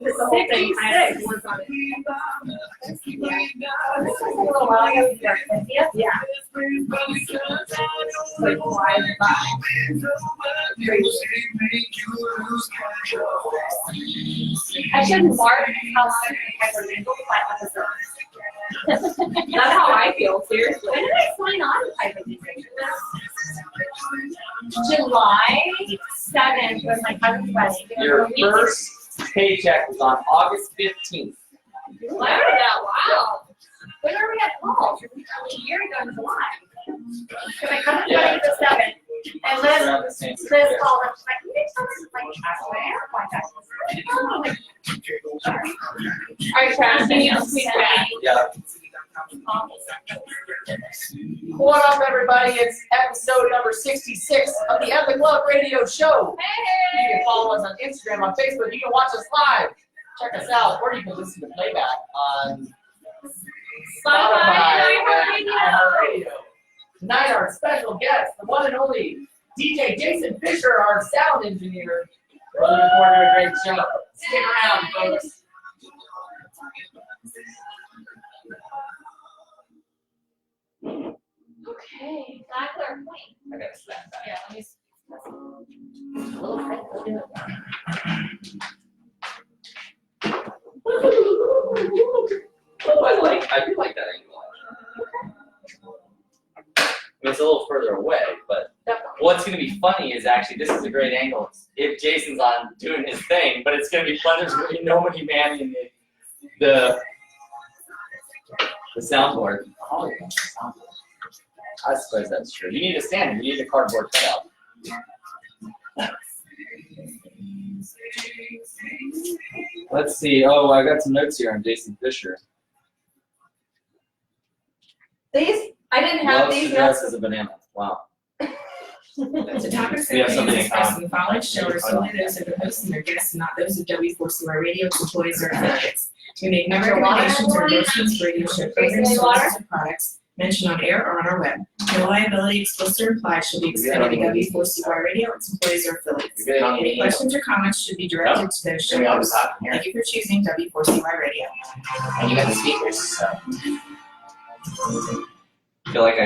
The whole thing kind of was on it. Yeah. Like live vibe. I should mark how long I was in by episode. That's how I feel, seriously. When did I sign on to Piper Music? July 7th was my cousin's wedding. Your first paycheck was on August 15th. Wow. When are we at home? A year ago in July. So my cousin's wedding is the 7th. And Liz called and she's like, you need something like Ashware? I'm like, alright, Trash, can you tweet that? Yeah. What up, everybody? It's episode number 66 of the Epic Love Radio Show. Hey! You can follow us on Instagram, on Facebook. You can watch us live. Check us out, or you can listen to playback on Spotify and iHeartRadio. Tonight, our special guest, the one and only DJ Jason Fisher, our sound engineer. We're looking forward to a great show. Stick around, folks. Okay, back to our point. I gotta snap that. Yeah, let me see. I do like that angle. I mean, it's a little further away, but what's going to be funny is actually this is a great angle. If Jason's on doing his thing, but it's going to be fun. There's going to be nobody manning the soundboard. Oh, yeah. I suppose that's true. You need a stand. You need a cardboard cutout. Let's see. Oh, I got some notes here on Jason Fisher. These, I didn't have Loves these to dress notes. as a banana. Wow. The topics We have that something we in discuss common. in the following show are solely those of the hosts and their guests, and not those of W4CY Radio, its employees, or affiliates. We make no recommendations or endorsements for radio show programs, services, or products mentioned on air or on our web. No liability, explicit or implied, shall be extended to W4CY Radio, its employees, or affiliates. Any questions or comments should be directed to those show hosts. Thank you for choosing W4CY Radio. And you got the speakers, so. I feel like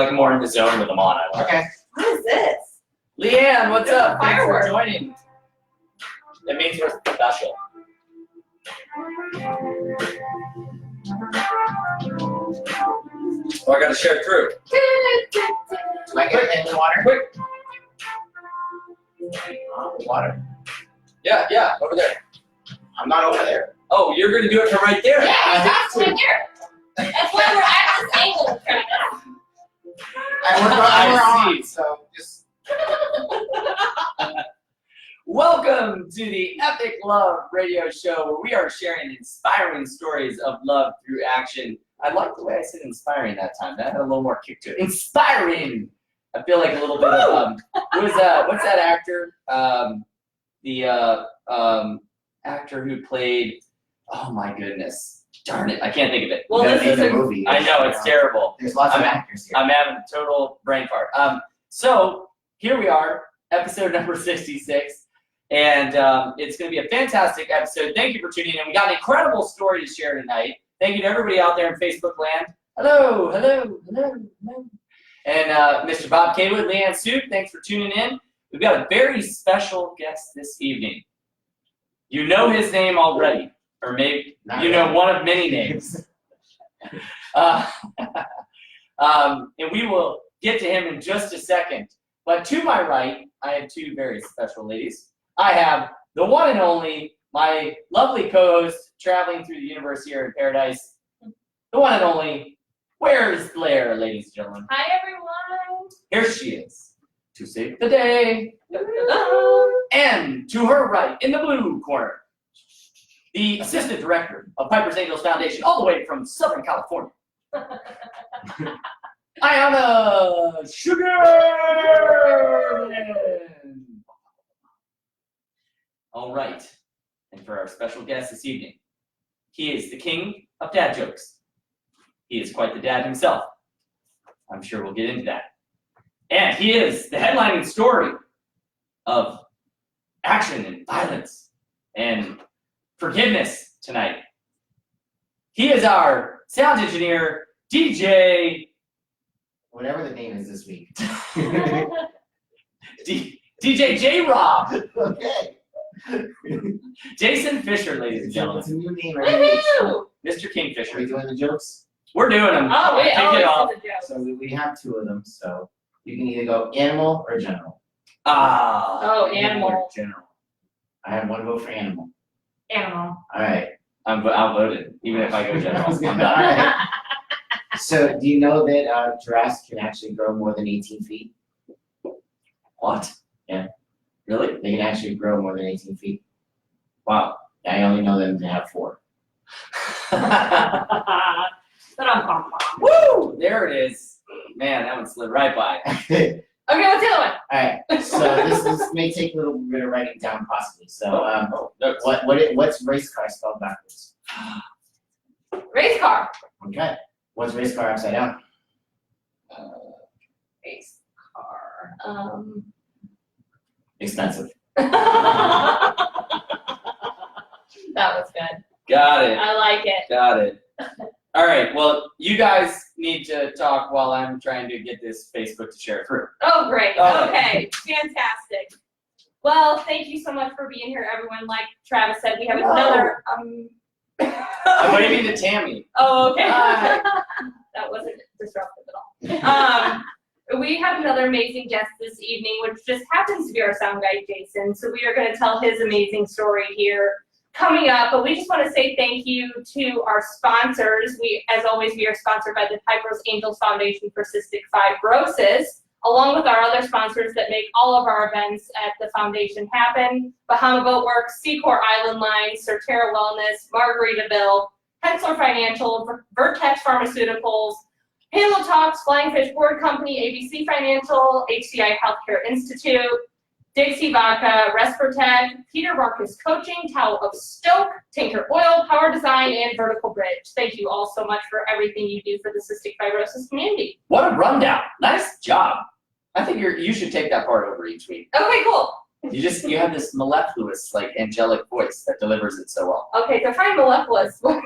I'm more in the zone with them on. I like. Okay. What is this? Leanne, what's up? Thanks for Fireworks. joining. It means we're special. Oh, I gotta share through. Do I get it in the water? Quick. Oh, water. Yeah, over there. I'm not over there. Oh, you're gonna do it from right there. Yeah, I have to. Right here. That's why we're at this angle, Travis. And we're on, so just. Welcome to the Epic Love Radio Show, where we are sharing inspiring stories of love through action. I like the way I said inspiring that time. That had a little more kick to it. Inspiring. I feel like a little bit of what's that actor? The actor who played. Oh my goodness. Darn it, I can't think of it. Well, this is a movie. I know, it's terrible. There's lots of actors here. I'm having a total brain fart. So here we are, episode number 66, and it's going to be a fantastic episode. Thank you for tuning in. We got an incredible story to share tonight. Thank you to everybody out there in Facebook land. Hello. And Mr. Bob Kaywood, Leanne Soup, thanks for tuning in. We've got a very special guest this evening. You know his name already. Or maybe you know one of many names. And we will get to him in just a second. But to my right, I have two very special ladies. I have the one and only, my lovely co-host traveling through the universe here in paradise. The one and only, where's Blair, ladies and gentlemen? Hi, everyone. Here she is to save the day. And to her right, in the blue corner, the assistant director of Piper's Angels Foundation, all the way from Southern California. Ayana Sugarman. All right, and for our special guest this evening, he is the king of dad jokes. He is quite the dad himself. I'm sure we'll get into that. And he is the headlining story of action and violence and forgiveness tonight. He is our sound engineer, DJ. Whatever the name is this week. DJ J Rob. Okay. Jason Fisher, ladies and It's gentlemen. a new name every week. Woohoo! Mr. Are we Kingfisher. doing the jokes? We're doing them. Oh, wait, Kick it off. it's a joke. So we have two of them, so you can either go animal or general. Ah. Oh, animal. General. I have one vote for animal. Animal. Alright. I'm outvoted, even if I go general. I'm done. Alright. So do you know that giraffes can actually grow more than 18 feet? What? Yeah. Really? They can actually grow more than 18 feet. Wow. I only know them to have 4. Woo! There it is. Man, that one slid right by. Okay, Okay, what's the other one? alright, so this may take a little bit of writing down possibly, so No. what's race car spelled backwards? Race car. Okay, what's race car upside down? Race car. Expensive. That was good. Got it. I like it. Got it. All right. Well, you guys need to talk while I'm trying to get this Facebook to share through. Oh, great. Oh. Okay, fantastic. Well, thank you so much for being here, everyone. Like Travis said, we have another. What do you mean to Tammy? Oh, okay. Hi. That wasn't disruptive at all. We have another amazing guest this evening, which just happens to be our sound guy, Jason. So we are going to tell his amazing story here coming up. But we just want to say thank you to our sponsors. As always, we are sponsored by the Piper's Angels Foundation for Cystic Fibrosis, along with our other sponsors that make all of our events at the foundation happen: Bahama Boat Works, Seacor Island Line, Certera Wellness, Margaritaville, Hensler Financial, Vertex Pharmaceuticals, Halo Talks, Flying Fish Board Company, ABC Financial, HCI Healthcare Institute, Dixie Vodka, Respirtech, Peter Marcus Coaching, Towel of Stoke, Tinker Oil, Power Design, and Vertical Bridge. Thank you all so much for everything you do for the cystic fibrosis community. What a rundown. Nice job. I think you should take that part over each week. Okay, cool. You have this mellifluous, like, angelic voice that delivers it so well. Okay, define mellifluous. I'm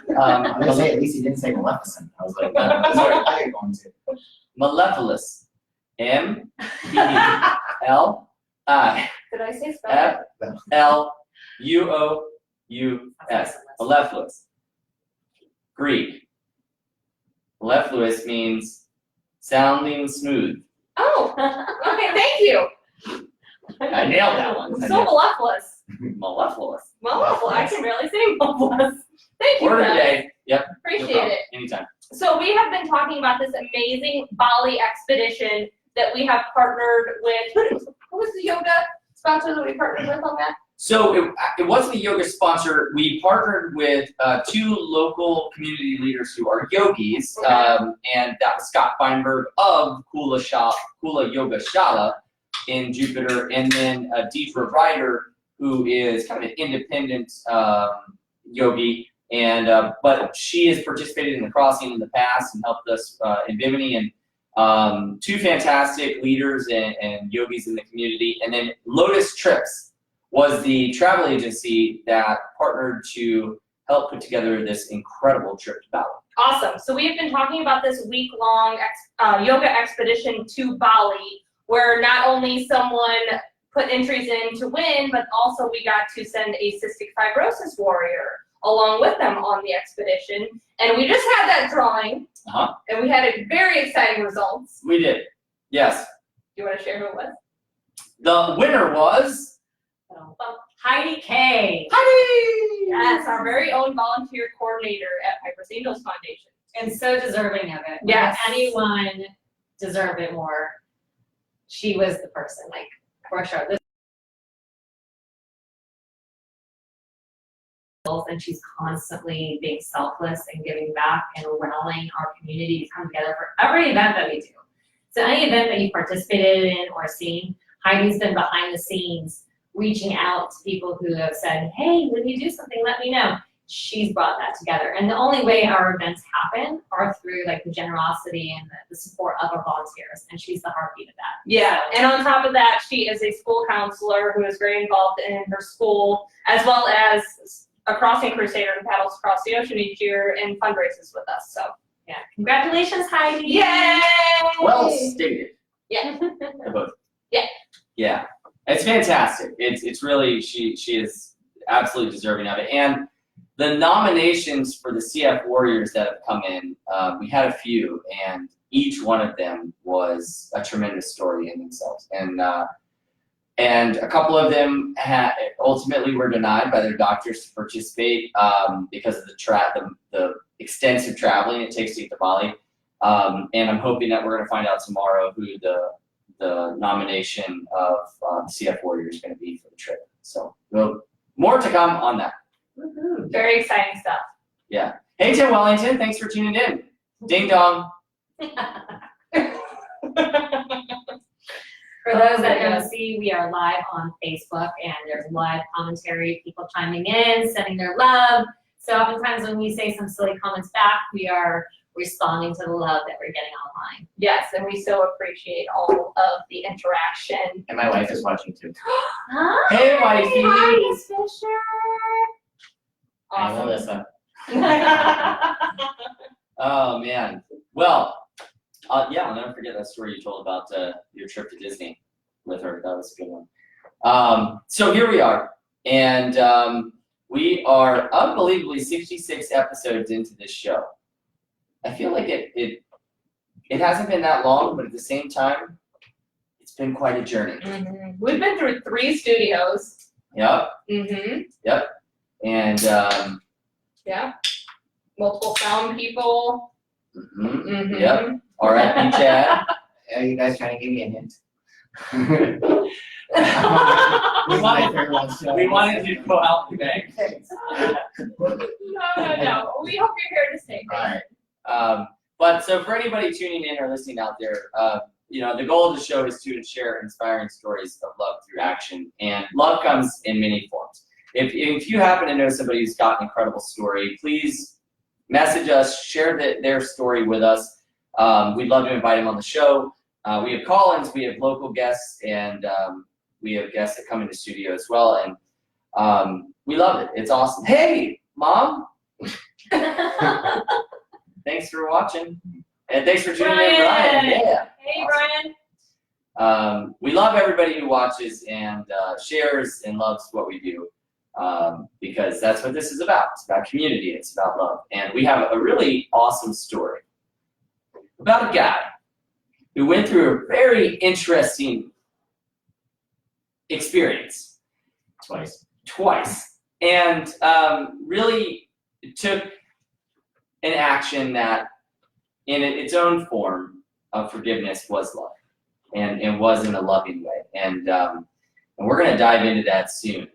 gonna say, at least he didn't say Maleficent. I was like, that's what I was going to. Mellifluous. M-E-L-I. Did I say spell? F-L-U-O-U-S. Mellifluous. Greek. Mellifluous means sounding smooth. Oh, okay, thank you. I nailed that one. So mellifluous. Mellifluous. Mellifluous. I can barely say mellifluous. Thank you, Word of the guys. day. Yep. no Appreciate problem. it. Anytime. So we have been talking about this amazing Bali expedition that we have partnered with. Who was the yoga sponsor that we partnered with on that? So it wasn't a yoga sponsor. We partnered with 2 local community leaders who are yogis, Okay. and that was Scott Feinberg of Kula Yoga Shala in Jupiter, and then Deidre Ryder, who is kind of an independent yogi, and but she has participated in the crossing in the past and helped us in Bimini, and 2 fantastic leaders and yogis in the community, and then Lotus Trips was the travel agency that partnered to help put together this incredible trip to Bali. Awesome. So we have been talking about this week-long yoga expedition to Bali, where not only someone put entries in to win, but also we got to send a cystic fibrosis warrior along with them on the expedition. And we just had that drawing, and we had a very exciting results. We did. Yes. Do you want to share who it was? The winner was Heidi K. Heidi! Yes, our very own volunteer coordinator at Piper's Angels Foundation. And so deserving of it. Yes. If anyone deserved it more, she was the person, like, for sure. And she's constantly being selfless and giving back and rallying our community to come together for every event that we do. So any event that you participated in or seen, Heidi's been behind the scenes reaching out to people who have said, hey, when you do something, let me know. She's brought that together. And the only way our events happen are through like the generosity and the support of our volunteers. And she's the heartbeat of that. Yeah, and on top of that, she is a school counselor who is very involved in her school, as well as a crossing crusader who paddles across the ocean each year and fundraises with us. So Yeah. Congratulations, Heidi. yay! Well stated. Yeah. The both. Yeah. Yeah. It's fantastic. It's really she is absolutely deserving of it. And the nominations for the CF Warriors that have come in, we had a few, and each one of them was a tremendous story in themselves. And a couple of them ultimately were denied by their doctors to participate because of the extensive traveling it takes to get to Bali. And I'm hoping that we're going to find out tomorrow who the nomination of CF Warrior is going to be for the trip. So more to come on that. Very exciting stuff. Yeah. Hey, Tim Wellington, thanks for tuning in. Ding dong. For those that don't see, we are live on Facebook, and there's live commentary, people chiming in, sending their love. So oftentimes when we say some silly comments back, we are responding to the love that we're getting online. Yes, and we so appreciate all of the interaction. And my wife is watching too. Hi, Hey, wifey. Heidi Fisher. Hi, Awesome. Melissa. Oh, man. Well, yeah, I'll never forget that story you told about your trip to Disney with her. That was a good one. So here we are, and we are unbelievably 66 episodes into this show. I feel like it hasn't been that long, but at the same time, it's been quite a journey. We've been through 3 studios. Yep, Mm-hmm. and Yeah. Multiple sound people. mhm, yep. R.I.P. Chad. Are you guys trying to give me a hint? We wanted you to go out today. No. We hope you're here to stay. Alright. But so for anybody tuning in or listening out there, the goal of the show is to share inspiring stories of love through action, and love comes in many forms. If you happen to know somebody who's got an incredible story, please message us, share their story with us. We'd love to invite them on the show. We have call-ins, we have local guests, and we have guests that come into studio as well, and we love it. It's awesome. Hey, Mom! Thanks for watching, and thanks for tuning in, Ryan. Yeah. Hey, Brian. We love everybody who watches and shares and loves what we do, because that's what this is about. It's about community. It's about love. And we have a really awesome story about a guy who went through a very interesting experience. Twice. And really took an action that, in its own form of forgiveness, was love. And was in a loving way. And we're going to dive into that soon.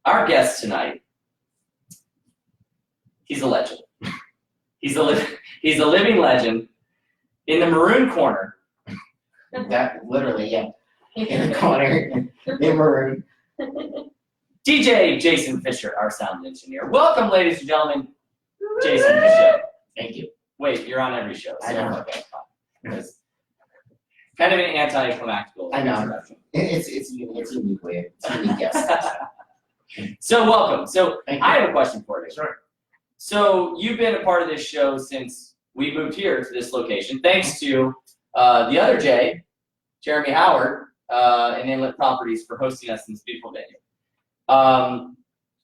Our guest tonight, he's a legend. He's a living legend in the maroon corner. That literally, yeah. In the corner, in maroon. DJ Jason Fisher, our sound engineer. Welcome, ladies and gentlemen, Jason Fisher. Thank you. Wait, you're on every show. So I know. Okay, fine. Because kind of an anticlimactical I know. introduction. It's a unique way. It's a unique guess. So welcome. So Thank you. I have a question for you. Sure. So you've been a part of this show since we moved here to this location, thanks to the other Jay, Jeremy Howard, and Inlet Properties for hosting us in this beautiful venue.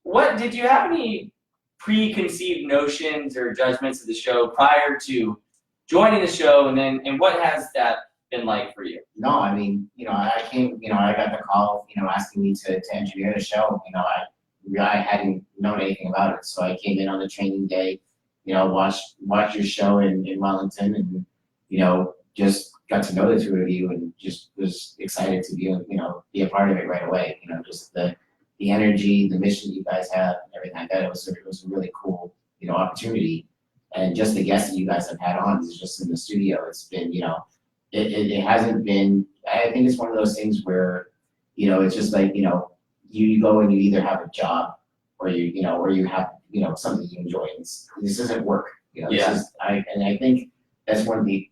What did you have any preconceived notions or judgments of the show prior to joining the show, and what has that been like for you? No, I mean, I came, I got the call, asking me to engineer the show. I hadn't known anything about it, so I came in on the training day, watched your show in Wellington, and just got to know the two of you, and just was excited to be a part of it right away. Just the energy, the mission you guys have, and everything like that. It was a really cool, opportunity, and just the guests that you guys have had on, is just in the studio. It's been, it hasn't been. I think it's one of those things where, it's just like, you go and you either have a job, or you have, something you enjoy. This isn't work. Yeah. I think that's one of the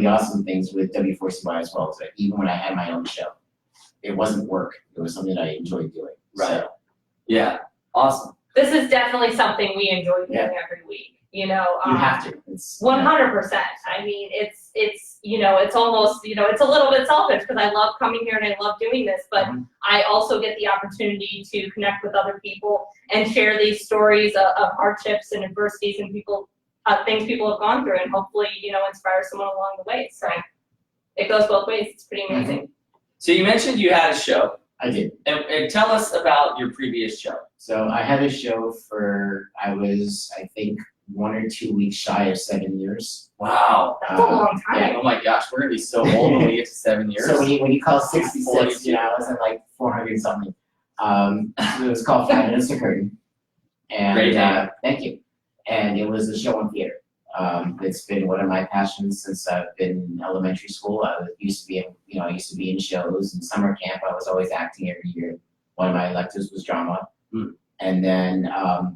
awesome things with W4CY as well, is that even when I had my own show, it wasn't work. It was something that I enjoyed doing. Right. So, Yeah, awesome. this is definitely something we enjoy doing Yeah. every week, you know. You have to. It's 100%. I mean, it's you know, it's almost, you know, it's a little bit selfish because I love coming here and I love doing this, but Mhm. I also get the opportunity to connect with other people and share these stories of hardships and adversities and things people have gone through, and hopefully, you know, inspire someone along the way. So it goes both ways. It's pretty amazing. So you mentioned you had a show, I did. and tell us about your previous show. So I had a show I think 1 or 2 weeks shy of 7 years. Wow. That's a long time. Yeah. Oh my gosh, we're gonna be so old when we get to 7 years. So when you call 66, 42. you know, I was at like 400 something. It was called 5 Minutes to Curtain. And Great name. thank you. And it was a show on theater. It's been one of my passions since I've been in elementary school. I used to be in shows. In summer camp, I was always acting every year. One of my electives was drama. Hmm. And then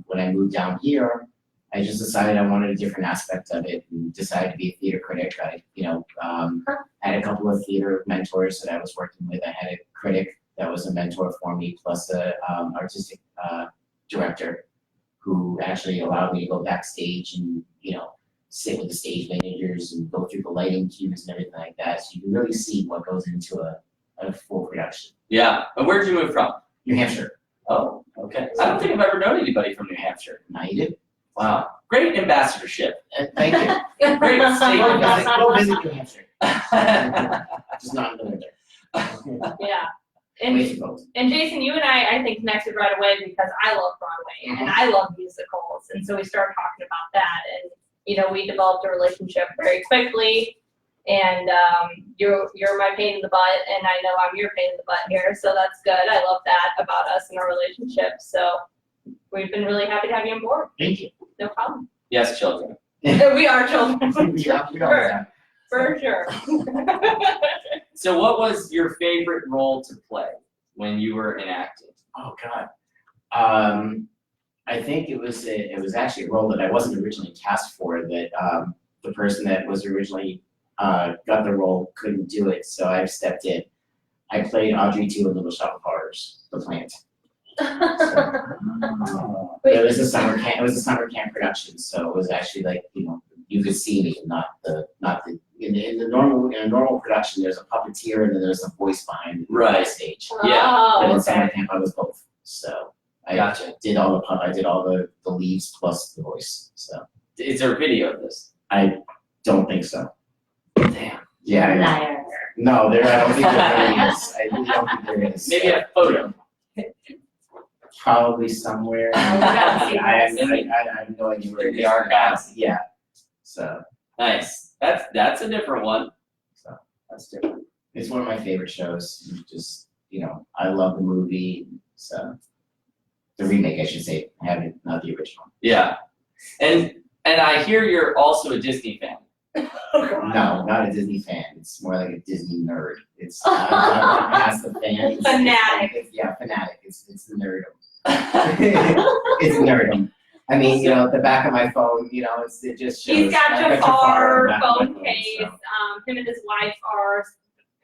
when I moved down here, I just decided I wanted a different aspect of it and decided to be a theater critic. I had a couple of theater mentors that I was working with. I had a critic that was a mentor for me, plus a artistic director who actually allowed me to go backstage and, you know, sit with the stage managers and go through the lighting cues and everything like that. So you can really see what goes into a full production. Yeah. And where'd you move from? New Hampshire. Oh, okay. I don't think I've ever known anybody from New Hampshire. Now you did. Wow. Great ambassadorship. Thank you. Great state Go visit New Hampshire. Just not in the winter. Yeah. Way too cold. And Jason, you and I think connected right away because I love Broadway and I love musicals, and so we started talking about that, and you know, we developed a relationship very quickly. And you're my pain in the butt, and I know I'm your pain in the butt here, so that's good. I love that about us and our relationship. So we've been really happy to have you on board. Thank you. No problem. Yes, children. We are children. We always have. For sure. So what was your favorite role to play when you were in acting? Oh God. I think it was actually a role that I wasn't originally cast for. That the person that was originally got the role couldn't do it, so I stepped in. I played Audrey 2 in Little Shop of Horrors, The Plant. But it was a summer camp. It was a summer camp production, so it was actually like, you know, you could see me, not the in a normal production. There's a puppeteer and then there's a voice behind the stage. Yeah. But Oh, in summer okay. camp, I was both. So I Gotcha. did all the leaves plus the voice. So Is there a video of this? I don't think so. Damn. Yeah. I know. Liar. No, I don't think there really is. I really don't think there is. Maybe a photo. Probably somewhere. Oh, we gotta see I this. have no idea where it In the is. archives. Yeah. So Nice. That's a different one. So. That's different. it's one of my favorite shows. Just, you know, I love the movie. So the remake, I should say, I haven't, not the original. Yeah. And I hear you're also a Disney fan. No, not a Disney fan. It's more like a Disney nerd. It's I'm past the fan. It's- Fanatic. Yeah, fanatic. It's the nerdum. It's nerdum. I mean, you know, the back of my phone, you know, it just shows. He's got I've Jafar, on the back of my phone phone, case. so. Him and his wife are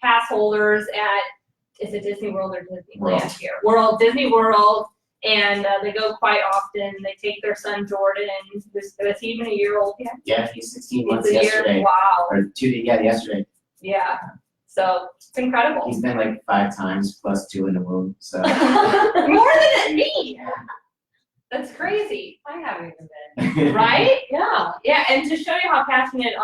pass holders at, is it Disney World or World. Disneyland here? Disney World, and they go quite often. They take their son Jordan, who's he even a year old yet? Yeah, he's 16 He's months a year. yesterday. Wow. Or yesterday. Yeah. So it's incredible. He's been like 5 times plus 2 in the womb. So More than me. That's crazy. I haven't even been. Right? Yeah. Yeah. And to show you how passionate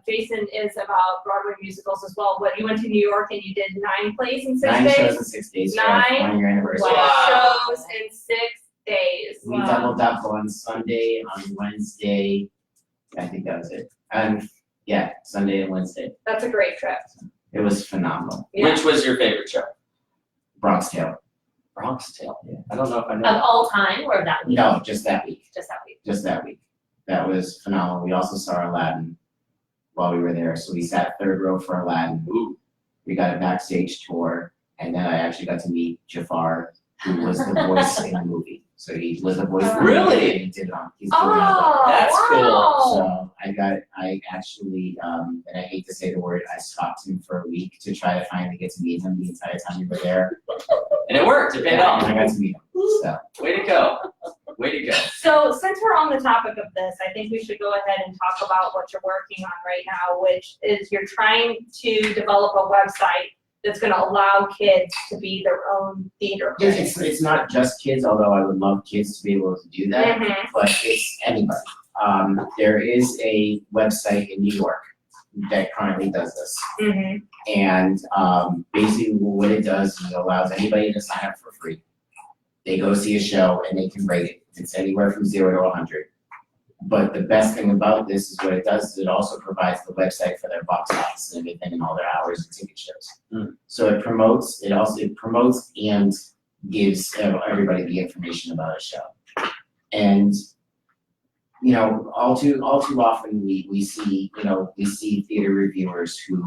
Jason is about Broadway musicals as well, you went to New York and you did 9 plays in 6 9 days? shows in 6 days for our 9 1-year anniversary. Wow. Shows in 6 days. We doubled up on Sunday, on Wednesday. I think that was it. Yeah, Sunday and Wednesday. That's a great trip. It was phenomenal. Yeah. Which was your favorite show? Bronx Tale. Bronx Tale. Yeah. I don't know if I know. Of all time or that week? No, just that week. Just that week. Just that week. That was phenomenal. We also saw Aladdin while we were there. So we sat 3rd row for Aladdin. Ooh. We got a backstage tour, and then I actually got to meet Jafar, who was the voice in the movie. So he was the voice in the movie. Really? And he did it on. He's doing it on. Oh, That's wow. So I actually, and I hate to say the word, I stalked him for a week to try to finally get to meet him the entire time we were there. And it worked. It paid And off. I got to meet him. So Way to go. Way to go. So since we're on the topic of this, I think we should go ahead and talk about what you're working on right now, which is you're trying to develop a website that's gonna allow kids to be their own theater critics. It's not just kids, although I would love kids to be able to do that, Mhm. but it's anybody. There is a website in New York that currently does this. Mhm. And basically what it does is it allows anybody to sign up for free. They go see a show and they can rate it. It's anywhere from 0 to 100. But the best thing about this is what it does is it also provides the website for their box office and everything and all their hours and ticket shows. Mm. So it promotes and gives everybody the information about a show. And you know, all too often we see theater reviewers who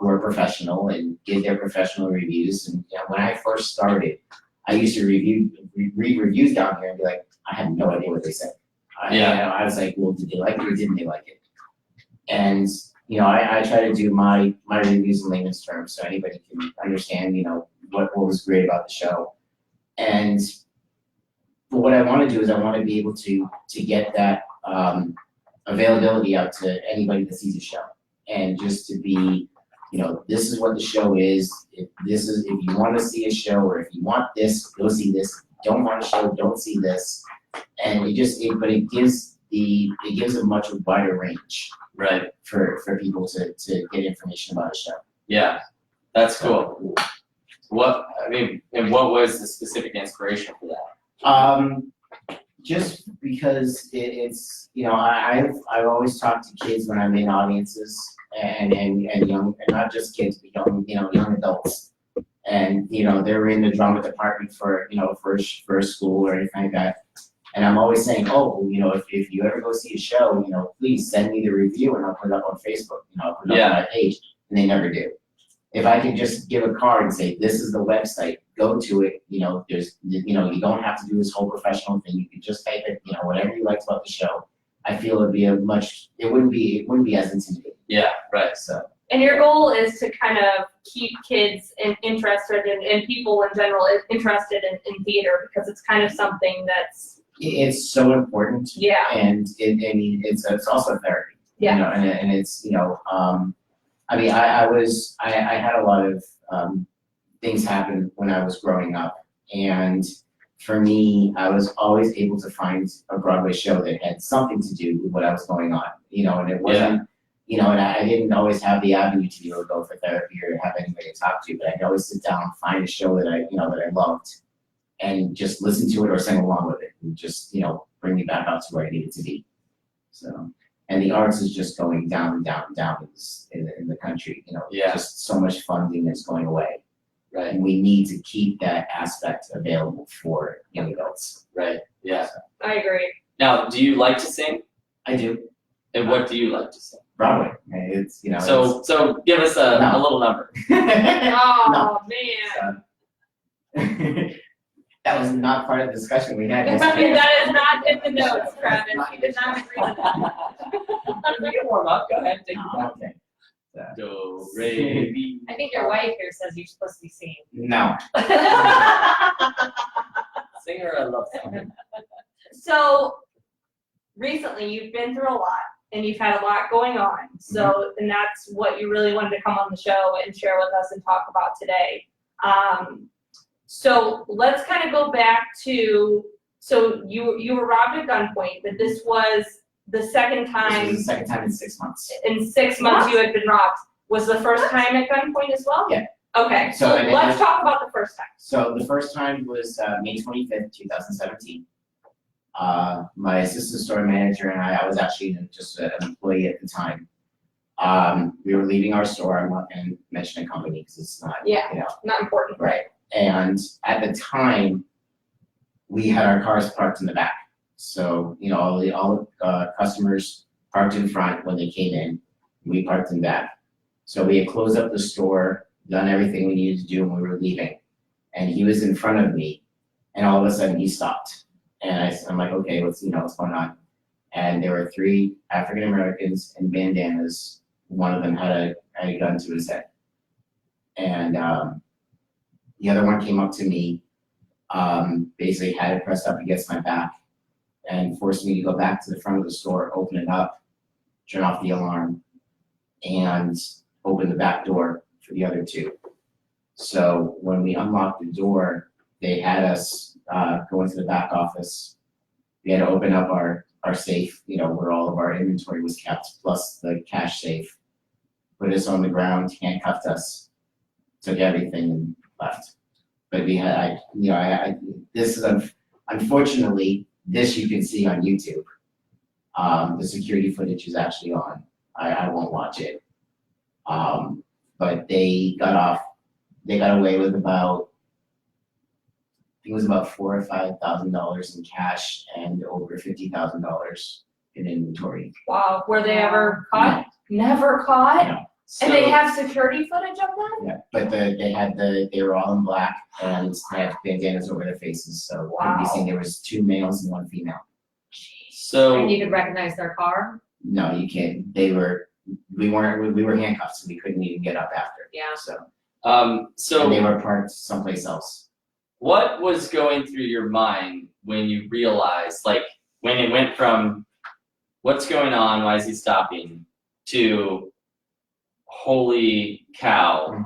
are professional and give their professional reviews. And when I first started, I used to read reviews down here and be like, I had no idea what they said. I was like, well, did they like it or didn't they like it? And I try to do my reviews in layman's terms so anybody can understand what was great about the show. And but what I want to do is I want to be able to get that availability out to anybody that sees a show, and just to be, this is what the show is. If you want to see a show, or if you want this, go see this. If you don't want a show, don't see this. And it gives a much wider range, Right. for people to get information about a show. Yeah. That's cool. What was the specific inspiration for that? Just because it's I've always talked to kids when I'm in audiences and young, and not just kids, but young adults, and they're in the drama department for for a school or anything like that, and I'm always saying, if you ever go see a show, please send me the review and I'll put it up on Facebook, I'll put it up on my page, and they never do. If I could just give a card and say, this is the website, go to it, there's, you don't have to do this whole professional thing. You can just type it, whatever you liked about the show. I feel it wouldn't be as intimidating. Yeah, right. So. And your goal is to kind of keep kids interested and people in general interested in theater, because it's kind of something that's. It's so important. Yeah. And it's also therapy. Yeah. And it's, I had a lot of things happen when I was growing up, and for me, I was always able to find a Broadway show that had something to do with what I was going on, and it wasn't, and I didn't always have the avenue to be able to go for therapy or have anybody to talk to, but I could always sit down, find a show that I loved, and just listen to it or sing along with it, and just, bring me back up to where I needed to be. So. And the arts is just going down and down and down in the country, just so much funding is going away. Right. And we need to keep that aspect available for young adults. Right. Yeah. I agree. Now, do you like to sing? I do. And what do you like to sing? Broadway. It's, So give us a little number. Oh, man. That was not part of the discussion we had. That is not in the notes, Travis. You did not agree with that. We can warm up. Go ahead. Take your time. Okay. Do, re, mi. I think your wife here says you're supposed to be singing. No. Singer, I love song. So recently you've been through a lot and you've had a lot going on. So, and that's what you really wanted to come on the show and share with us and talk about today. So let's kind of go back to, so you were robbed at gunpoint, but this was the second time. This was the second time in 6 months. In 6 months you had been robbed. Was the first time at gunpoint as well? Yeah. Okay, so So, and let's talk about the first time. So the first time was May 25th, 2017. My assistant store manager and I was actually just an employee at the time. We were leaving our store. I'm not going to mention a company because it's not, Not important. right. And at the time, we had our cars parked in the back. So, all the customers parked in front when they came in. We parked in back. So we had closed up the store, done everything we needed to do when we were leaving. And he was in front of me, and all of a sudden he stopped. And I'm like, okay, what's going on? And there were 3 African Americans in bandanas. One of them had a gun to his head. And the other one came up to me, basically had it pressed up against my back and forced me to go back to the front of the store, open it up, turn off the alarm, and open the back door for the other two. So when we unlocked the door, they had us go into the back office. We had to open up our safe, where all of our inventory was kept, plus the cash safe. Put us on the ground, handcuffed us, took everything and left. But we had, this is unfortunately, this you can see on YouTube. The security footage is actually on. I won't watch it. But they got away with about, I think it was about $4,000 or $5,000 in cash and over $50,000 in inventory. Wow, were they ever caught? Never caught? No. And they have security footage of that? Yeah, but they were all in black and they had bandanas over their faces, so couldn't be Wow. seen. There was 2 males and 1 female. So And you could recognize their car? No, you can't. We were handcuffed, so we couldn't even get up after. Yeah. So, so and they were parked someplace else. what was going through your mind when you realized, like, when it went from what's going on, why is he stopping, to holy cow,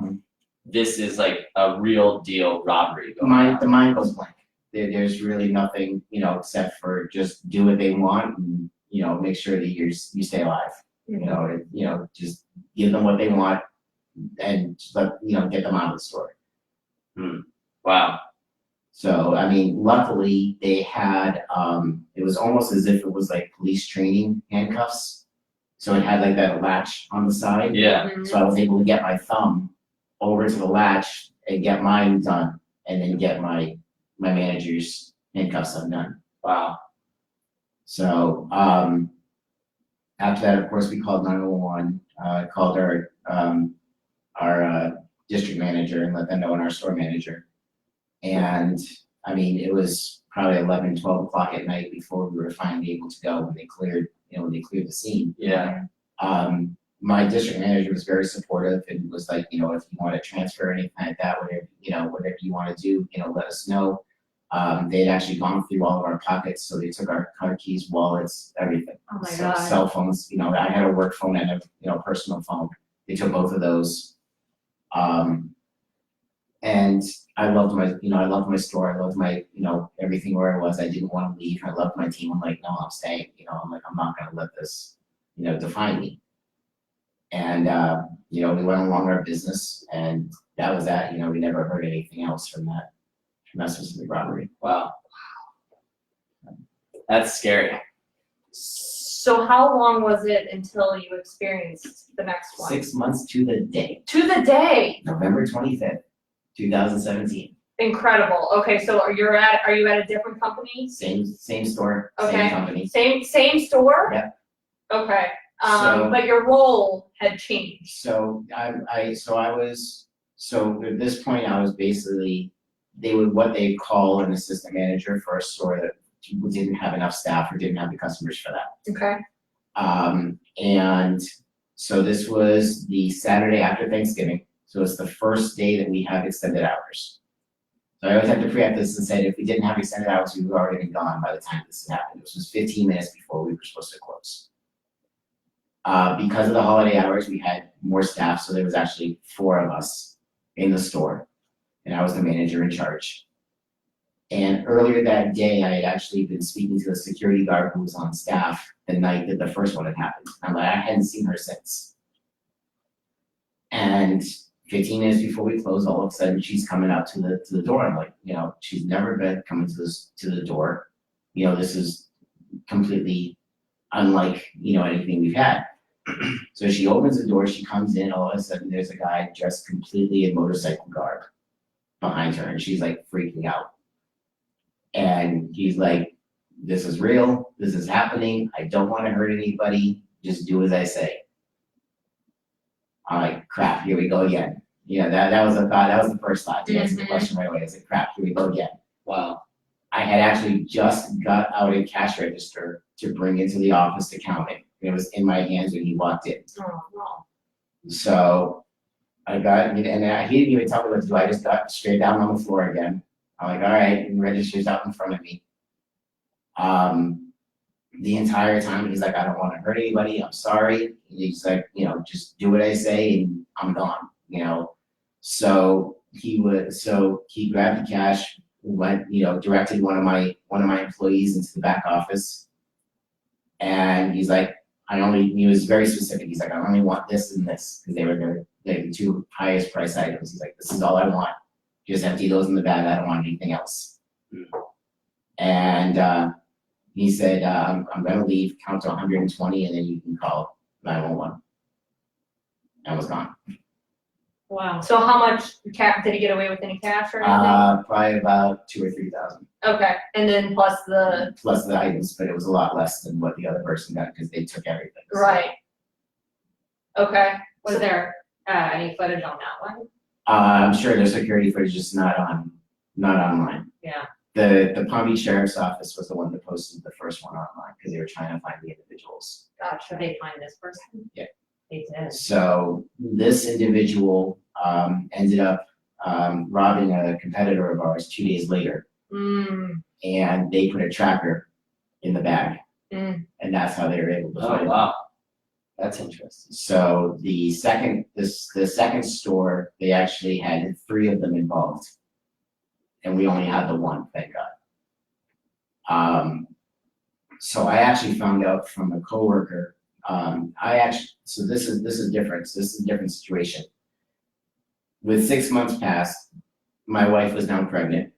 this is like a real deal robbery going on? The mind goes blank. There's really nothing, except for just do what they want and, make sure that you stay alive. Just give them what they want and just get them out of the store. Wow. So, I mean, luckily they had, it was almost as if it was like police training handcuffs. So it had like that latch on the side. Yeah. So I was able to get my thumb over to the latch and get mine done and then get my manager's handcuffs undone. Wow. So, after that, of course, we called 911, called our district manager and let them know, and our store manager. And I mean, it was probably 11, 12 o'clock at night before we were finally able to go when they cleared the scene. Yeah. My district manager was very supportive and was like, if you want to transfer or anything like that, whatever you want to do, let us know. They had actually gone through all of our pockets, so they took our car keys, wallets, everything. Oh my So God. cell phones, I had a work phone and a personal phone. They took both of those. And I loved my store. I loved my, everything where I was. I didn't want to leave. I loved my team. I'm like, no, I'm staying. I'm like, I'm not going to let this, define me. And, we went along our business, and that was that. We never heard anything else from that specific robbery. Wow. That's scary. So how long was it until you experienced the next one? 6 months to the day, To the day. November 25th, 2017. Incredible. Okay, so are you at a different company? Same store, Okay. same company. Same store? Yeah. Okay. So- But your role had changed. So so at this point I was basically, what they call an assistant manager for a store that didn't have enough staff or didn't have the customers for that. Okay. And so this was the Saturday after Thanksgiving. So it's the first day that we have extended hours. So I always have to preempt this and say, if we didn't have extended hours, we would already been gone by the time this happened. This was 15 minutes before we were supposed to close. Because of the holiday hours, we had more staff, so there was actually 4 of us in the store, and I was the manager in charge. And earlier that day, I had actually been speaking to the security guard who was on staff the night that the first one had happened. I'm like, I hadn't seen her since. And 15 minutes before we closed, all of a sudden she's coming out to the door. I'm like, she's never been coming to the door. This is completely unlike, anything we've had. So she opens the door, she comes in, all of a sudden there's a guy dressed completely in motorcycle garb behind her, and she's like freaking out. And he's like, this is real, this is happening, I don't want to hurt anybody, just do as I say. I'm like, crap, here we go again. That was the thought, that was the first thought to answer the question right away. I said, crap, here we go again. Wow. I had actually just got out a cash register to bring into the office to count it. It was in my hands when he walked in. Oh, no. So I got, and he didn't even tell me what to do. I just got straight down on the floor again. I'm like, all right, and register's out in front of me. The entire time he's like, I don't want to hurt anybody. I'm sorry. He's like, you know, just do what I say and I'm gone. You know, so he grabbed the cash, went, you know, directed one of my employees into the back office, and he's like, he was very specific. He's like, I only want this and this, because they were the two highest price items. He's like, this is all I want. Just empty those in the bag. I don't want anything else. And he said, I'm gonna leave, count to 120, and then you can call 911. And was gone. Wow. So how much did he get away with any cash or anything? Probably about 2,000 or 3,000. Okay, and then plus the, Plus the items, but it was a lot less than what the other person got because they took everything. So, right. Okay. Was there any footage on that one? I'm sure there's security footage, just not online. Yeah. The Palm Beach Sheriff's Office was the one that posted the first one online because they were trying to find the individuals. Gotcha. They find this person? Yeah. They did. So this individual ended up robbing a competitor of ours 2 days later, and they put a tracker in the bag, and that's how they were able to find Oh, it. wow. That's interesting. So the second store, they actually had 3 of them involved, and we only had the one, thank God. So I actually found out from a coworker. So this is different. So this is a different situation. With 6 months past, my wife was now pregnant.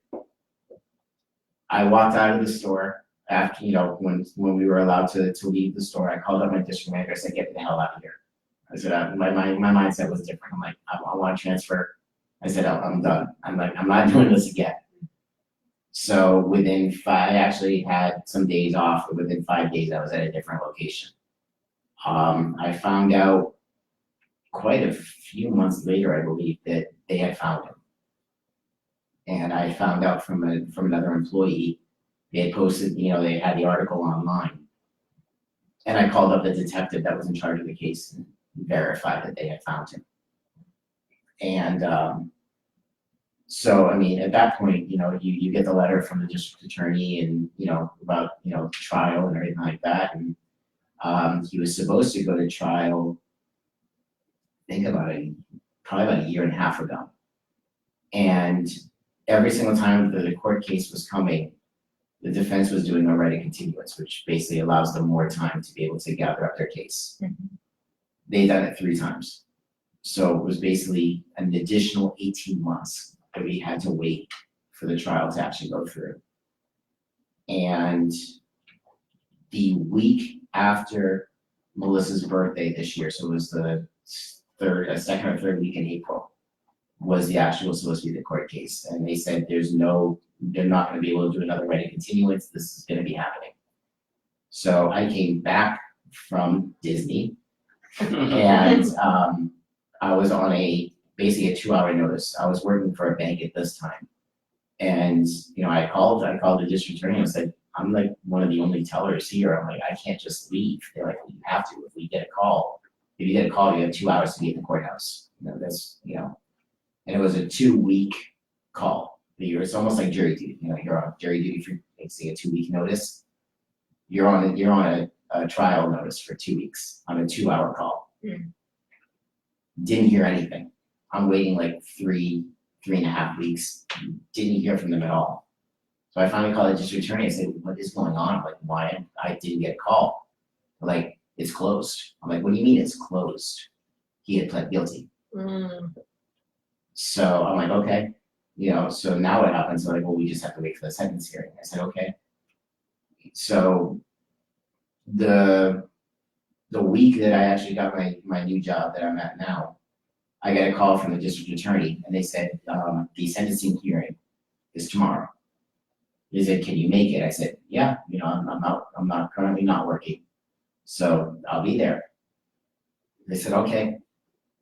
I walked out of the store after, you know, when we were allowed to leave the store. I called up my district manager. I said, "Get the hell out of here." I said, my mindset was different. I'm like, I want to transfer. I said, I'm done. I'm like, I'm not doing this again. So I actually had some days off, but within 5 days, I was at a different location. I found out quite a few months later, I believe, that they had found him. And I found out from another employee, they had posted, you know, they had the article online. And I called up the detective that was in charge of the case and verified that they had found him. And so, I mean, at that point, you know, you get the letter from the district attorney and, you know, about, you know, trial and everything like that. And he was supposed to go to trial, I think probably about a year and a half ago. And every single time the court case was coming, the defense was doing a right of continuance, which basically allows them more time to be able to gather up their case. They done it 3 times. So it was basically an additional 18 months that we had to wait for the trial to actually go through. And the week after Melissa's birthday this year, so it was the second or third week in April, was the actual supposed to be the court case. And they said they're not going to be able to do another right of continuance. This is going to be happening. So I came back from Disney and I was on basically a 2-hour notice. I was working for a bank at this time. And, you know, I called the district attorney and said, I'm like one of the only tellers here. I'm like, I can't just leave. They're like, well, you have to. If you get a call, you have 2 hours to be at the courthouse. You know, that's, you know, and it was a 2-week call. It's almost like jury duty. You know, you're on jury duty for, like, say, a 2-week notice. You're on a trial notice for 2 weeks on a 2-hour call. Didn't hear anything. I'm waiting like 3.5 weeks. Didn't hear from them at all. So I finally called the district attorney. I said, what is going on? Like, why I didn't get a call? Like, it's closed. I'm like, what do you mean it's closed? He had pled guilty. So I'm like, okay. You know, so now what happens? They're like, well, we just have to wait for the sentence hearing. I said, okay. So the week that I actually got my new job that I'm at now, I got a call from the district attorney and they said, the sentencing hearing is tomorrow. They said, can you make it? I said, yeah, you know, I'm not currently not working. So I'll be there. They said, okay.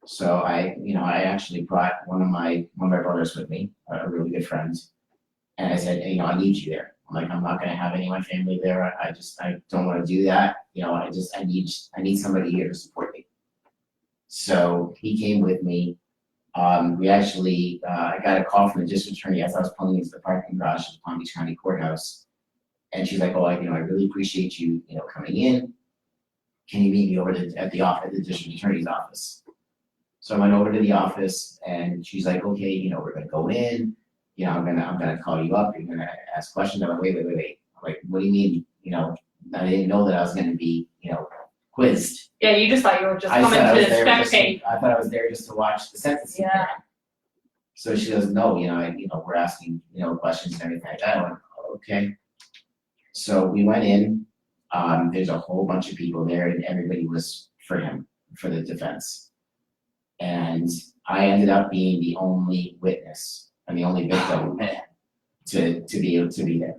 So I actually brought one of my brothers with me, a really good friend. And I said, hey, you know, I need you there. I'm like, I'm not gonna have any of my family there. I don't want to do that. You know, I need somebody here to support me. So he came with me We actually, I got a call from the district attorney as I was pulling into the parking garage of the Palm Beach County Courthouse. And she's like, oh, I really appreciate you, coming in. Can you meet me over at the district attorney's office? So I went over to the office and she's like, okay, we're gonna go in, I'm gonna call you up, you're gonna ask questions. I'm like, wait. I'm like, what do you mean, I didn't know that I was gonna be, quizzed. Yeah, you just thought you were just I coming thought I was to there just- spectate. I thought I was there just to watch the sentencing. Yeah. So she goes, no, we're asking, questions and everything like that. I went, okay. So we went in, there's a whole bunch of people there and everybody was for him, for the defense. And I ended up being the only witness and the only victim to be able to be there.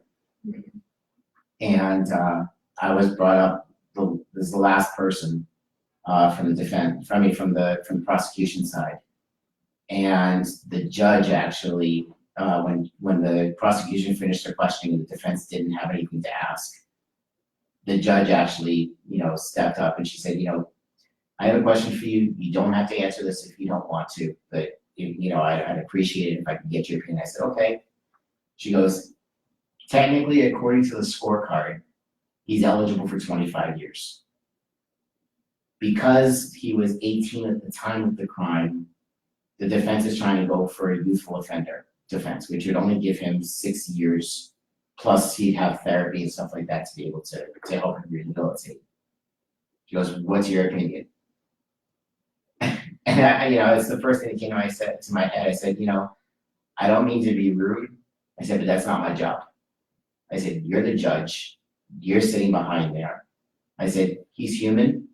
And I was brought up, as the last person from the prosecution side. And the judge actually, when the prosecution finished their questioning and the defense didn't have anything to ask, the judge actually, stepped up and she said, I have a question for you. You don't have to answer this if you don't want to, but I'd appreciate it if I could get your opinion. I said, okay. She goes, technically, according to the scorecard, he's eligible for 25 years. Because he was 18 at the time of the crime, the defense is trying to go for a youthful offender defense, which would only give him 6 years, plus he'd have therapy and stuff like that to be able to help him rehabilitate. She goes, what's your opinion? And it's the first thing that came to my head. I said, I don't mean to be rude. I said, but that's not my job. I said, you're the judge. You're sitting behind there. I said, he's human.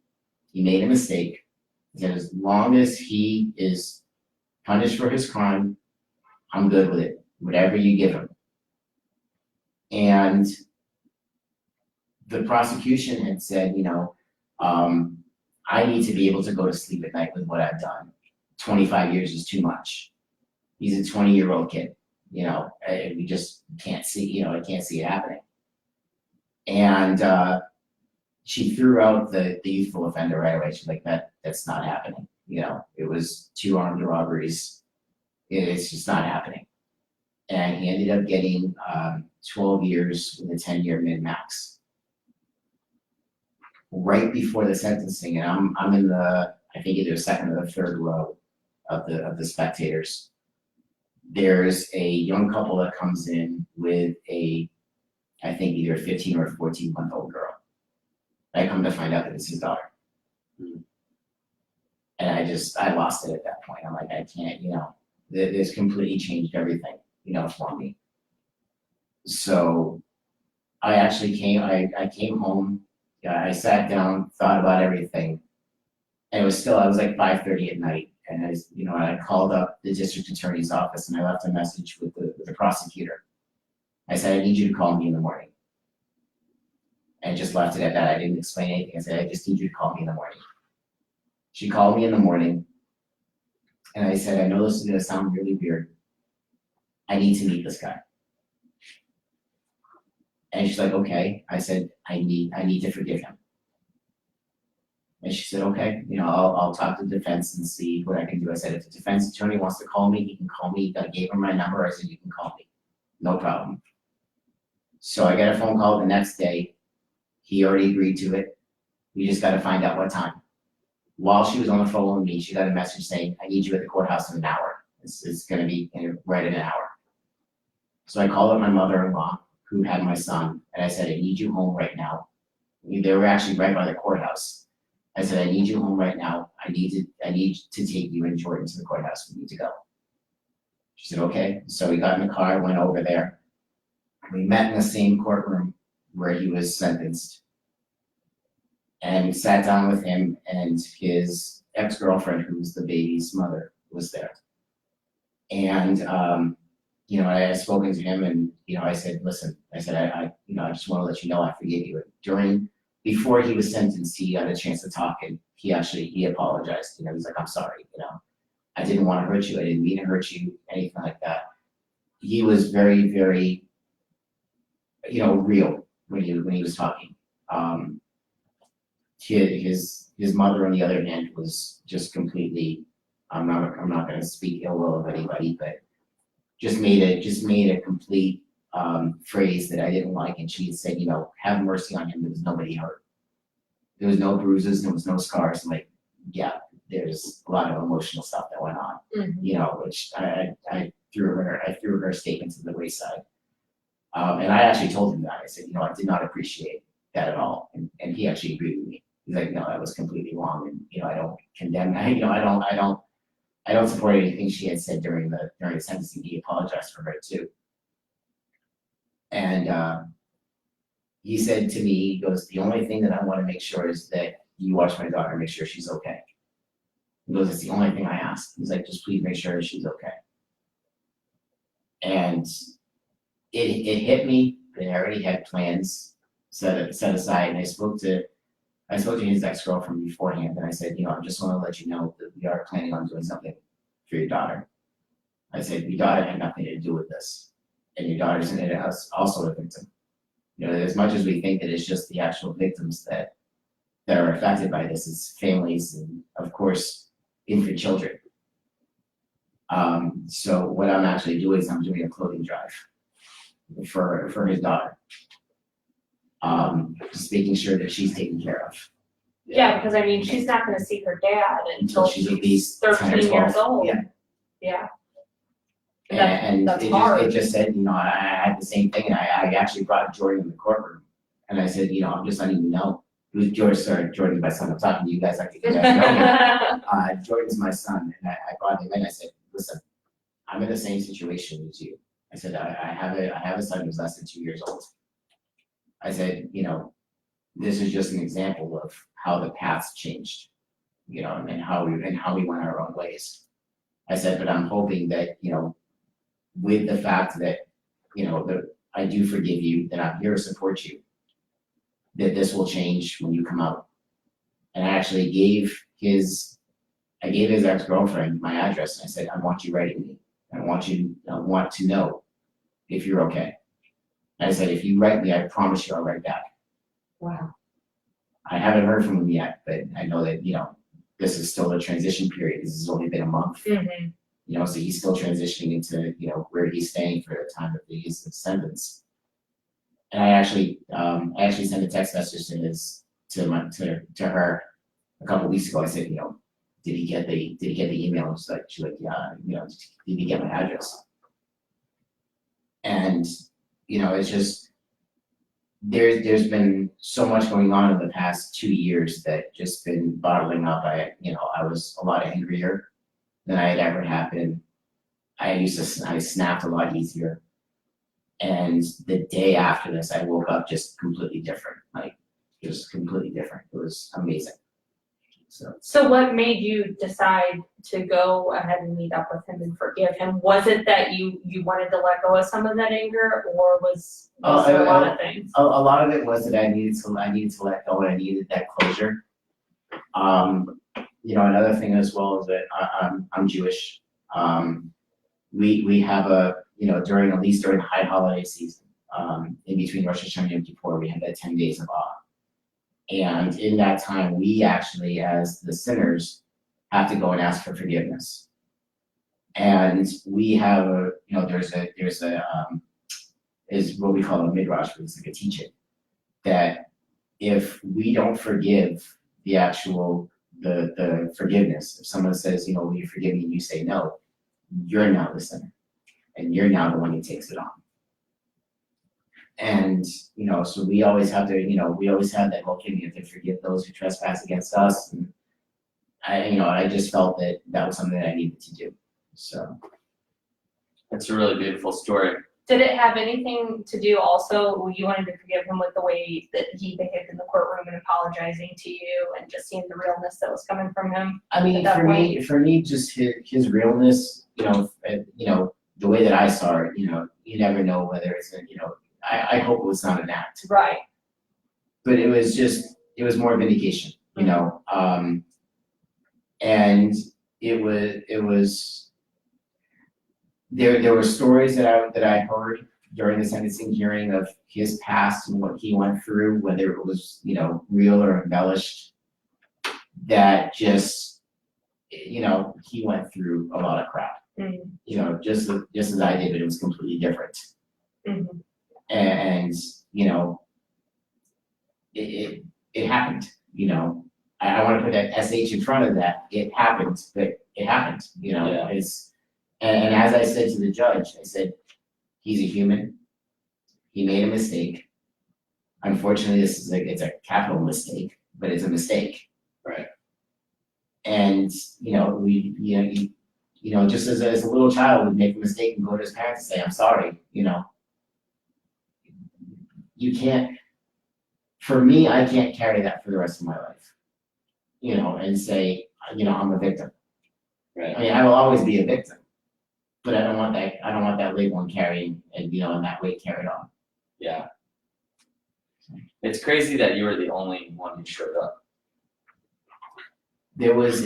He made a mistake. I said, as long as he is punished for his crime, I'm good with it. Whatever you give him. And the prosecution had said, I need to be able to go to sleep at night with what I've done. 25 years is too much. He's a 20-year-old kid. We just can't see, I can't see it happening. And she threw out the youthful offender right away. She's like, that's not happening. It was 2 armed robberies. It's just not happening. And he ended up getting 12 years with a 10-year min-max. Right before the sentencing, and I'm in the, I think either the second or the third row of the spectators. There's a young couple that comes in with I think either a 15 or a 14-month-old girl. I come to find out that it's his daughter. And I lost it at that point. I'm like, I can't, this completely changed everything, for me. So I actually I came home, I sat down, thought about everything. And I was like 5:30 at night. And I called up the district attorney's office and I left a message with the prosecutor. I said, I need you to call me in the morning. And just left it at that. I didn't explain anything. I said, I just need you to call me in the morning. She called me in the morning. And I said, I know this is gonna sound really weird. I need to meet this guy. And she's like, okay. I said, I need to forgive him. And she said, okay, I'll talk to the defense and see what I can do. I said, if the defense attorney wants to call me, he can call me. I gave her my number. I said, you can call me. No problem. So I got a phone call the next day. He already agreed to it. We just got to find out what time. While she was on the phone with me, she got a message saying, I need you at the courthouse in an hour. It's going to be right in an hour. So I called up my mother-in-law, who had my son, and I said, I need you home right now. They were actually right by the courthouse. I said, I need you home right now. I need to take you and Jordan to the courthouse. We need to go. She said, okay. So we got in the car, went over there. We met in the same courtroom where he was sentenced. And we sat down with him and his ex-girlfriend, who was the baby's mother, was there. And, I had spoken to him and, I said, listen, I said, I just want to let you know I forgive you. Before he was sentenced, he got a chance to talk and he apologized. He's like, I'm sorry, I didn't want to hurt you. I didn't mean to hurt you, anything like that. He was very, very, real when he was talking. His mother, on the other hand, was just completely I'm not gonna speak ill will of anybody, but just made a complete phrase that I didn't like, and she had said, you know, have mercy on him, there was nobody hurt. There was no bruises, there was no scars. I'm like, yeah, there's a lot of emotional stuff that went on, you know, which I threw her statement to the wayside. And I actually told him that. I said, you know, I did not appreciate that at all. And he actually agreed with me. He's like, no, that was completely wrong, and you know, I don't condemn, I don't support anything she had said during the sentencing. He apologized for her too. And he said to me, he goes, the only thing that I want to make sure is that you watch my daughter, make sure she's okay. He goes, it's the only thing I ask. He's like, just please make sure she's okay. And it hit me that I already had plans set aside, and I spoke to his ex-girlfriend beforehand, and I said, you know, I just want to let you know that we are planning on doing something for your daughter. I said, your daughter had nothing to do with this, and your daughter's in it as also a victim. You know, as much as we think that it's just the actual victims that are affected by this, it's families and, of course, infant children. So what I'm actually doing is I'm doing a clothing drive for his daughter. Just making sure that she's taken care of. Yeah, because I mean, she's not gonna see her dad until she's at she's least 10 or 13 years 12. old. Yeah. Yeah. And That's it hard. just said, you know, I had the same thing, and I actually brought Jordan in the courtroom, and I said, you know, I'm just letting you know. It was George, sorry, Jordan's my son. I'm talking to you guys like you guys know me. Jordan's my son, and I brought him in. I said, listen, I'm in the same situation as you. I said, I have a son who's less than 2 years old. I said, you know, this is just an example of how the paths changed, you know, and how we went our own ways. I said, but I'm hoping that, you know, with the fact that, you know, that I do forgive you, that I'm here to support you, that this will change when you come out. And I actually gave his ex-girlfriend my address, and I said, I want you writing me. I want to know if you're okay. And I said, if you write me, I promise you I'll write back. Wow. I haven't heard from him yet, but I know that, you know, this is still a transition period. This has only been a month. Mhm. You know, so he's still transitioning into, you know, where he's staying for the time of his sentence. And I actually sent a text message to her a couple weeks ago. I said, you know, did he get the email? She's like, yeah, you know, did he get my address? And, you know, it's just, there's been so much going on in the past 2 years that just been bottling up. I was a lot angrier than I had ever happened. I snapped a lot easier. And the day after this, I woke up just completely different, just completely different. It was amazing. So what made you decide to go ahead and meet up with him and forgive him? Was it that you wanted to let go of some of that anger, or was there a lot of things? A lot of it was that I needed to let go, and I needed that closure. You know, another thing as well is that I'm Jewish. We have during high holiday season, in between Rosh Hashanah and Yom Kippur, we have that 10 days of awe. And in that time, we actually, as the sinners, have to go and ask for forgiveness. And we have is what we call a midrash, which is like a teaching, that if we don't forgive the forgiveness, if someone says, you know, will you forgive me, and you say no, you're now the sinner, and you're now the one who takes it on. And, you know, so we always have to, you know, we always have that, okay, we have to forgive those who trespass against us. And I just felt that was something that I needed to do. So. That's a really beautiful story. Did it have anything to do also, you wanted to forgive him with the way that he behaved in the courtroom and apologizing to you and just seeing the realness that was coming from him? I mean, At that for me, just his realness, you know, the way that I saw it, you know, you never know whether it's I hope it was not an act. Right. But it was more vindication, you know, and it was there were stories that I heard during the sentencing hearing of his past and what he went through, whether it was, you know, real or embellished, that just you know, he went through a lot of crap. Mhm. You know, just as I did, but it was completely different. Mhm. And you know, it happened. You know, I want to put that sh in front of that. It happened, but it happened. You know, Yeah. and as I said to the judge, I said, he's a human. He made a mistake. Unfortunately, it's a capital mistake, but it's a mistake. Right. And you know, you know, just as a little child would make a mistake and go to his parents and say, "I'm sorry." You know, you can't. For me, I can't carry that for the rest of my life. You know, and say, you know, I'm a victim. Right. I mean, I will always be a victim, but I don't want that. I don't want that label and carrying, and you know, and that weight carried on. Yeah. It's crazy that you were the only one who showed up. There was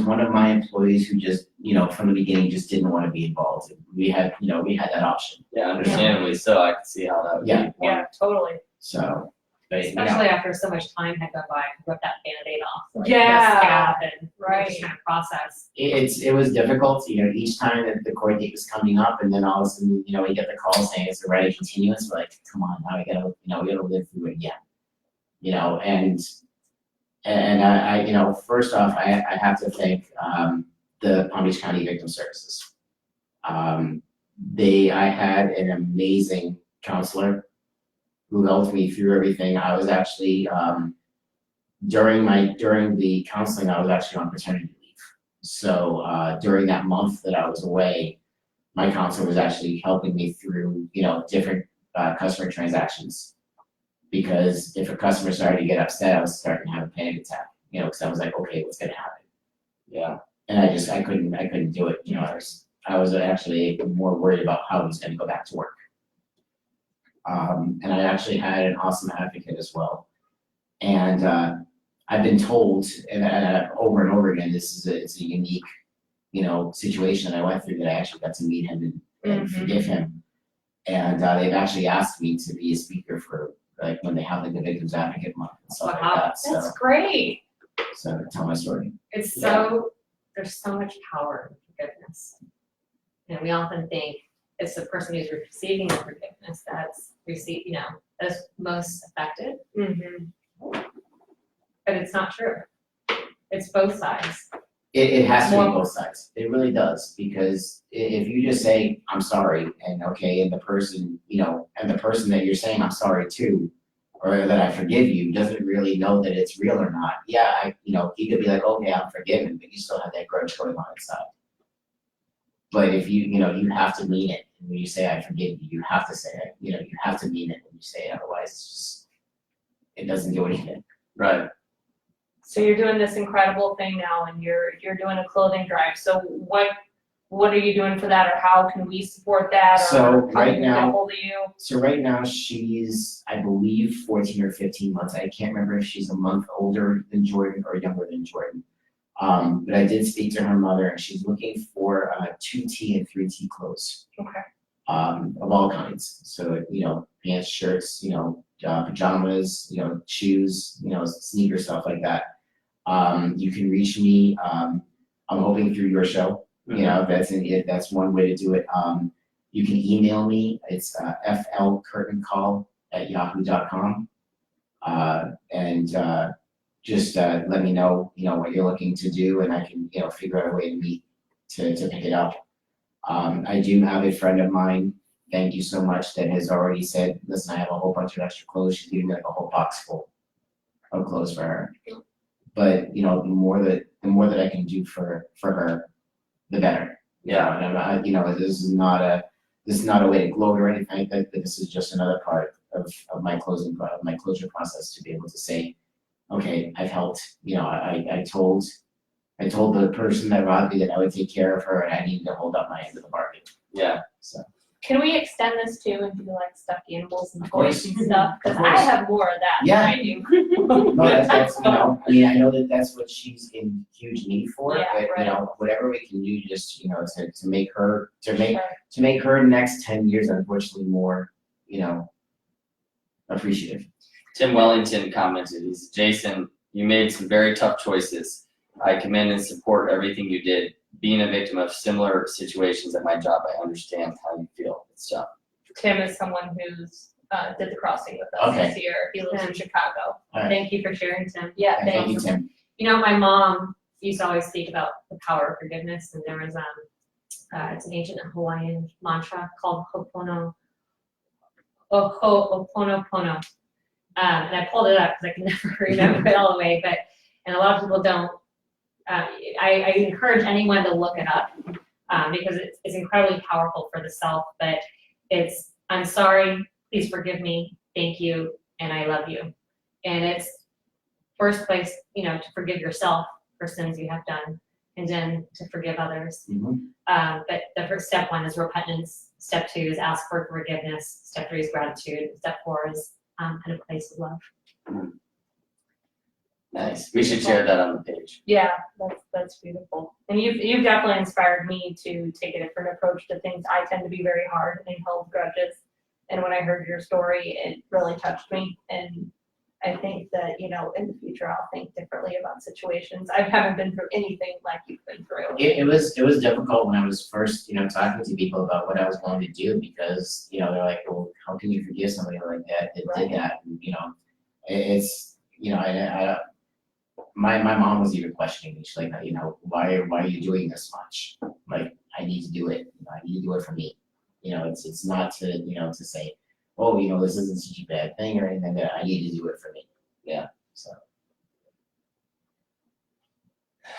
one of my employees who just, you know, from the beginning just didn't want to be involved. We had that option. Yeah, understandably so. I can see how that would be. Yeah. Yeah, totally. So, but you know, Especially after so much time had gone by, to rip that Band-Aid off. Like, Yeah. the scab and Right. just kind of process. it was difficult, you know, each time that the court date was coming up, and then all of a sudden, you know, we get the call saying it's a right of continuance. We're like, come on, now we gotta live through it again, you know. And I you know, first off, I have to thank the Palm Beach County Victim Services. I had an amazing counselor who helped me through everything. I was actually during the counseling, I was actually on paternity leave. So during that month that I was away, my counselor was actually helping me through, you know, different customer transactions. Because if a customer started to get upset, I was starting to have a panic attack, you know, because I was like, okay, what's gonna happen? Yeah. And I couldn't do it, you know. I was actually more worried about how I was gonna go back to work. And I actually had an awesome advocate as well. And I've been told, and over and over again, it's a unique, you know, situation that I went through, that I actually got to meet him and forgive him. And they've actually asked me to be a speaker for, like, when they have like the Victims Advocate Month and stuff like Wow. that. So That's great. to tell my story. It's so, there's so much power in forgiveness. And we often think it's the person who's receiving the forgiveness that's that's most affected, Mhm. but it's not true. It's both sides. It has to be More- both sides. It really does, because if you just say, I'm sorry, and okay, and the person, you know, and the person that you're saying I'm sorry to, or that I forgive you, doesn't really know that it's real or not. Yeah, he could be like, okay, I'm forgiven, but you still have that grudge going on inside. But if you have to mean it. When you say I forgive you, you have to say it. You know, you have to mean it when you say it. Otherwise, it doesn't do anything. Right. So you're doing this incredible thing now, and you're doing a clothing drive. So what are you doing for that, or how can we support that, or So how right can we get now- hold of you? So right now she's, I believe, 14 or 15 months. I can't remember if she's a month older than Jordan or younger than Jordan. But I did speak to her mother, and she's looking for 2T and 3T clothes. Okay. Of all kinds. So, you know, pants, shirts, you know, pajamas, you know, shoes, you know, sneakers, stuff like that. You can reach me. I'm hoping through your show. You know, that's one way to do it. You can email me. It's flcurtaincall@yahoo.com. And just let me know, you know, what you're looking to do, and I can, you know, figure out a way to meet to pick it up. I do have a friend of mine, thank you so much, that has already said, listen, I have a whole bunch of extra clothes. She's giving me like a whole box full of clothes for her. But, you know, the more that I can do for her, the better. Yeah. And I, you know, this is not a way to gloat or anything. That this is just another part of my closure process, to be able to say, okay, I've helped. You know, I told the person that robbed me that I would take care of her, and I needed to hold up my end of the bargain. Yeah. So Can we extend this too and do like stuffed animals and Of course. toys and stuff? Because Of I course. have more of that Yeah. than I do. no, that's you know, I mean, I know that that's what she's in huge need for, Yeah, but right. you know, whatever we can do, just to make her Sure. next 10 years, unfortunately, more, you know, appreciative. Tim Wellington commented, he's, Jason, you made some very tough choices. I commend and support everything you did. Being a victim of similar situations at my job, I understand how you feel. It's tough. Tim is someone who's did the crossing with us Okay. this year. He lives in Chicago. Alright. Thank you for sharing, Tim. Yeah, Thank you, Tim. You know, my mom used to always speak about the power of forgiveness, and there was it's an ancient Hawaiian mantra called Ho'oponopono. And I pulled it up because I can never remember it all the way, and a lot of people don't. I encourage anyone to look it up because it's incredibly powerful for the self. But it's I'm sorry, please forgive me, thank you, and I love you. And it's first place, to forgive yourself for sins you have done, and then to forgive others. Mhm. But the first step 1 is repentance. Step 2 is ask for forgiveness. Step 3 is gratitude. Step 4 is and a place of love. Nice. We should share that on the page. Yeah, that's beautiful. And you've definitely inspired me to take a different approach to things. I tend to be very hard and hold grudges. And when I heard your story, it really touched me. And I think that, in the future I'll think differently about situations. I haven't been through anything like you've been through. It was difficult when I was first, talking to people about what I was going to do because, they're like, well, how can you forgive somebody like that did that? And, it's, my mom was even questioning me. She's like, why are you doing this much? Like, I need to do it. I need to do it for me. It's not to, to say, oh, this isn't such a bad thing or anything. That I need to do it for me. Yeah. So.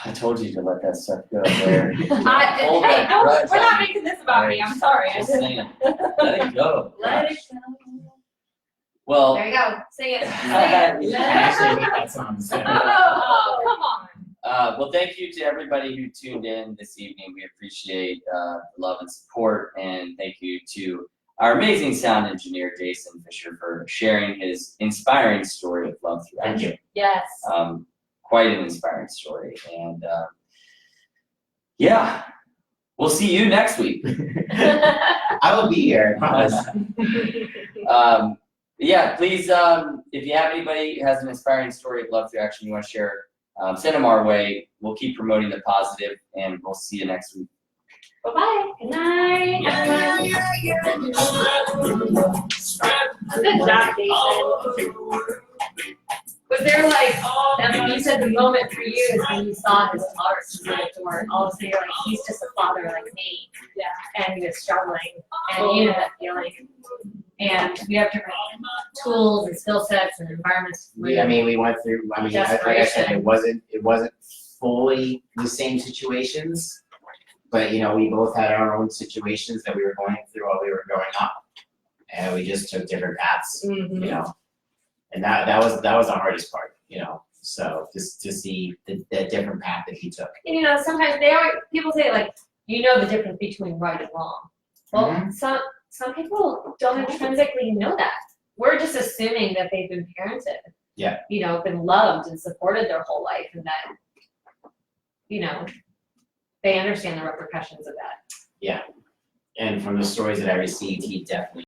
I told you to let that stuff go there. Hey, Hold no, that grudge we're not on you. making this about me. I'm sorry. Just saying. Let it go. Let it Well, There you go. Sing it. I actually hate that song. So. Oh, come on. well, thank you to everybody who tuned in this evening. We appreciate the love and support, and thank you to our amazing sound engineer, Jason Fisher, for sharing his inspiring story of love through Thank action. you. Yes. Quite an inspiring story, and yeah, we'll see you next week. I will be here. I promise. Yeah, please, if you have anybody who has an inspiring story of love through action you want to share, send them our way. We'll keep promoting the positive, and we'll see you next week. Bye-bye. Good night, everyone. Good job, Jason. Was there you said the moment for you is when you saw his daughter come out the door, and all of a sudden you're like, he's just a father like me. Yeah. And he was struggling, and you know that feeling. And we have different tools and skill sets and environments. We went through. Like I said, it wasn't fully the same situations, but we both had our own situations that we were going through while we were growing up, and we just took different paths. Mhm. And that was the hardest part. So just to see the different path that he took. And sometimes people say the difference between right and wrong. Well, some people don't intrinsically know that. We're just assuming that they've been parented. Yeah. Been loved and supported their whole life, and that, they understand the repercussions of that. Yeah. And from the stories that I received, he definitely